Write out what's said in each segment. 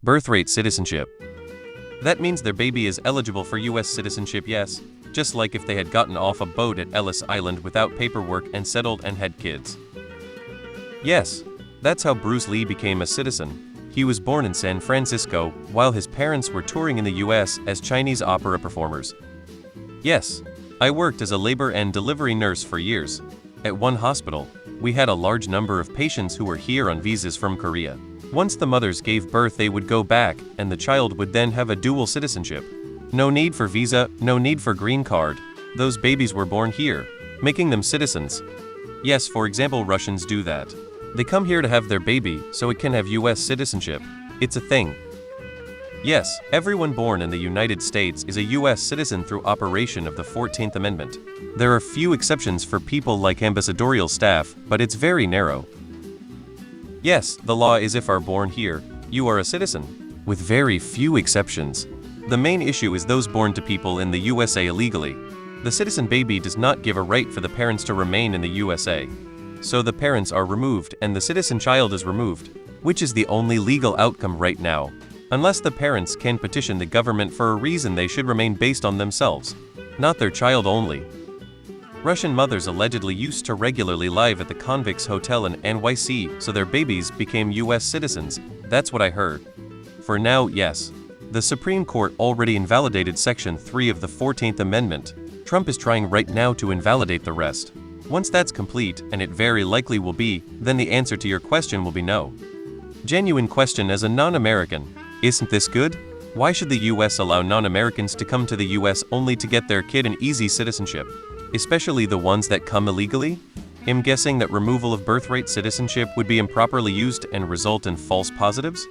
Birthright citizenship. That means their baby is eligible for US citizenship, yes, just like if they had gotten off a boat at Ellis Island without paperwork and settled and had kids. Yes, that's how Bruce Lee became a citizen. He was born in San Francisco while his parents were touring in the US as Chinese opera performers. Yes, I worked as a labor and delivery nurse for years. At one hospital, we had a large number of patients who were here on visas from Korea. Once the mothers gave birth, they would go back, and the child would then have a dual citizenship. No need for visa, no need for green card. Those babies were born here, making them citizens. Yes, for example, Russians do that. They come here to have their baby, so it can have US citizenship. It's a thing. Yes, everyone born in the United States is a US citizen through operation of the 14th Amendment. There are few exceptions for people like ambassadorial staff, but it's very narrow. Yes, the law is if are born here, you are a citizen, with very few exceptions. The main issue is those born to people in the USA illegally. The citizen baby does not give a right for the parents to remain in the USA. So the parents are removed and the citizen child is removed, which is the only legal outcome right now. Unless the parents can petition the government for a reason, they should remain based on themselves, not their child only. Russian mothers allegedly used to regularly live at the convicts hotel in NYC, so their babies became US citizens. That's what I heard. For now, yes. The Supreme Court already invalidated Section 3 of the 14th Amendment. Trump is trying right now to invalidate the rest. Once that's complete, and it very likely will be, then the answer to your question will be no. Genuine question: as a non-American, isn't this good? Why should the US allow non-Americans to come to the US only to get their kid an easy citizenship? Especially the ones that come illegally? I'm guessing that removal of birthright citizenship would be improperly used and result in false positives?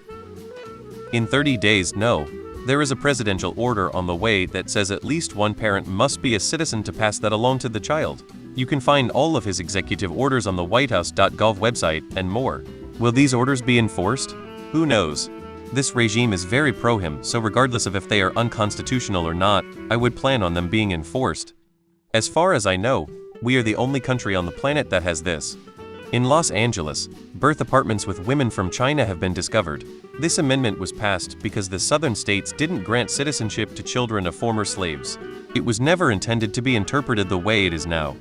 In 30 days, no. There is a presidential order on the way that says at least one parent must be a citizen to pass that along to the child. You can find all of his executive orders on the whitehouse.gov website and more. Will these orders be enforced? Who knows? This regime is very pro-him, so regardless of if they are unconstitutional or not, I would plan on them being enforced. As far as I know, we are the only country on the planet that has this. In Los Angeles, birth apartments with women from China have been discovered. This amendment was passed because the southern states didn't grant citizenship to children of former slaves. It was never intended to be interpreted the way it is now.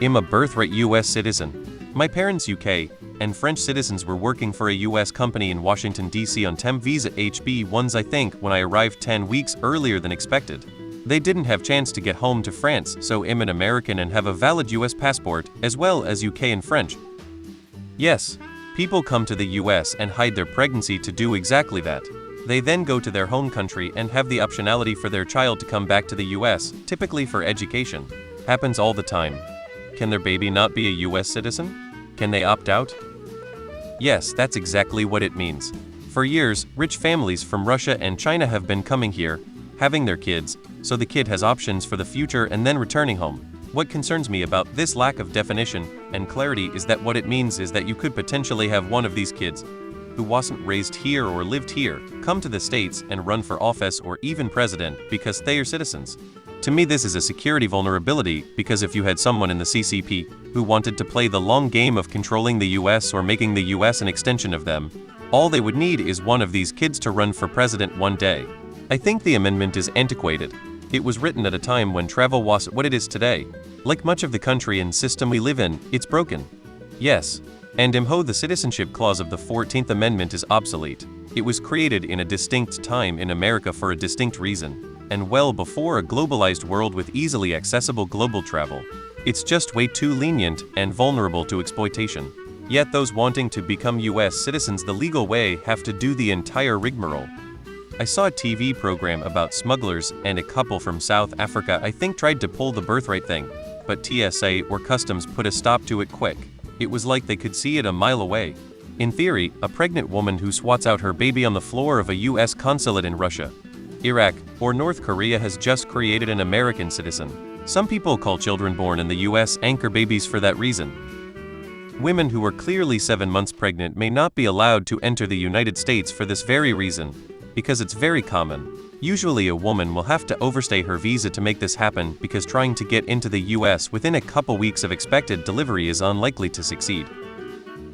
I'm a birthright US citizen. My parents UK and French citizens were working for a US company in Washington, D.C. on temp visa HB1s, I think, when I arrived 10 weeks earlier than expected. They didn't have chance to get home to France, so I'm an American and have a valid US passport, as well as UK and French. Yes, people come to the US and hide their pregnancy to do exactly that. They then go to their home country and have the optionality for their child to come back to the US, typically for education. Happens all the time. Can their baby not be a US citizen? Can they opt out? Yes, that's exactly what it means. For years, rich families from Russia and China have been coming here, having their kids, so the kid has options for the future and then returning home. What concerns me about this lack of definition and clarity is that what it means is that you could potentially have one of these kids, who wasn't raised here or lived here, come to the States and run for office or even president because they are citizens. To me, this is a security vulnerability, because if you had someone in the CCP who wanted to play the long game of controlling the US or making the US an extension of them, all they would need is one of these kids to run for president one day. I think the amendment is antiquated. It was written at a time when travel wasn't what it is today. Like much of the country and system we live in, it's broken. Yes, and the citizenship clause of the 14th Amendment is obsolete. It was created in a distinct time in America for a distinct reason, and well before a globalized world with easily accessible global travel. It's just way too lenient and vulnerable to exploitation. Yet those wanting to become US citizens the legal way have to do the entire rigmarole. I saw a TV program about smugglers, and a couple from South Africa I think tried to pull the birthright thing, but TSA or customs put a stop to it quick. It was like they could see it a mile away. In theory, a pregnant woman who swats out her baby on the floor of a US consulate in Russia, Iraq, or North Korea has just created an American citizen. Some people call children born in the US anchor babies for that reason. Women who are clearly 7 months pregnant may not be allowed to enter the United States for this very reason, because it's very common. Usually a woman will have to overstay her visa to make this happen, because trying to get into the US within a couple weeks of expected delivery is unlikely to succeed.